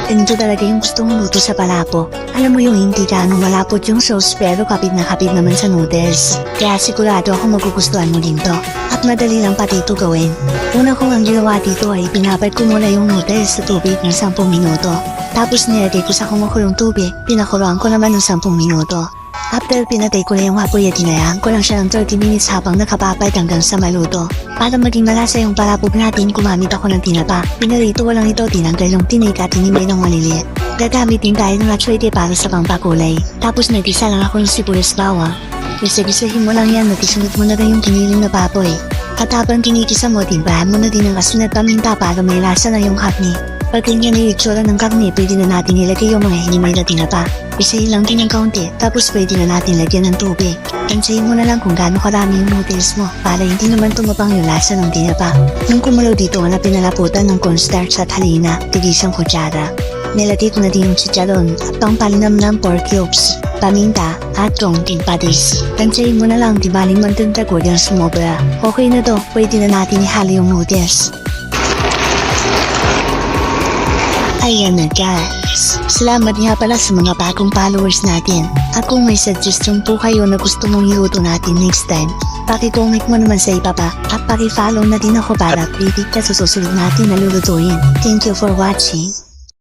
ganito talaga yung gusto mong luto sa palabok. Alam mo yung hindi gaano malapot yung sauce pero kapit na kapit naman sa noodles. Kaya sigurado ako magugustuhan mo din to. At madali lang pati ito gawin. Una kong ang ginawa dito ay pinabad ko muna yung noodles sa tubig ng 10 minuto. Tapos nilagay ko sa kumukulong tubig, pinakuloan ko naman ng 10 minuto. After pinatay ko na yung apoy at tinayaan ko lang siya ng 30 minutes habang nakapapad hanggang sa maluto. Para maging malasa yung palabok natin, gumamit ako ng tinapa. Pinarito ko lang ito, tinanggal yung tinik at tinimay ng maliliit. Gagamit din tayo ng atsuete para sa pampakulay. Tapos nagisa lang ako ng sibuyas bawang. Isa-gisahin mo lang yan at isunod mo na rin yung kiniling na baboy. At habang kinikisa mo, timbahan mo na din ang asin at paminta para may lasa na yung karne. Pag ganyan na yung itsura ng karne, pwede na natin ilagay yung mga hinimay na tinapa. Isahin lang din ng kaunti, tapos pwede na natin lagyan ng tubig. Tansayin mo na lang kung gaano karami yung noodles mo para hindi naman tumabang yung lasa ng tinapa. Nung kumulo dito na pinalaputan ng cornstarch at halina, tigisang kutsara. Nilagay ko na din yung chicharon at pampalinam ng pork cubes, paminta at konting patis. Tansayin mo na lang, di baling magdagdag yung sumobra. Okay na to, pwede na natin ihalo yung noodles. Ayan na guys, salamat nga pala sa mga bagong followers natin. At kung may suggestion po kayo na gusto mong iluto natin next time, paki-comment mo naman sa ibaba at paki-follow na din ako para updated ka sa susunod natin na lulutuin. Thank you for watching.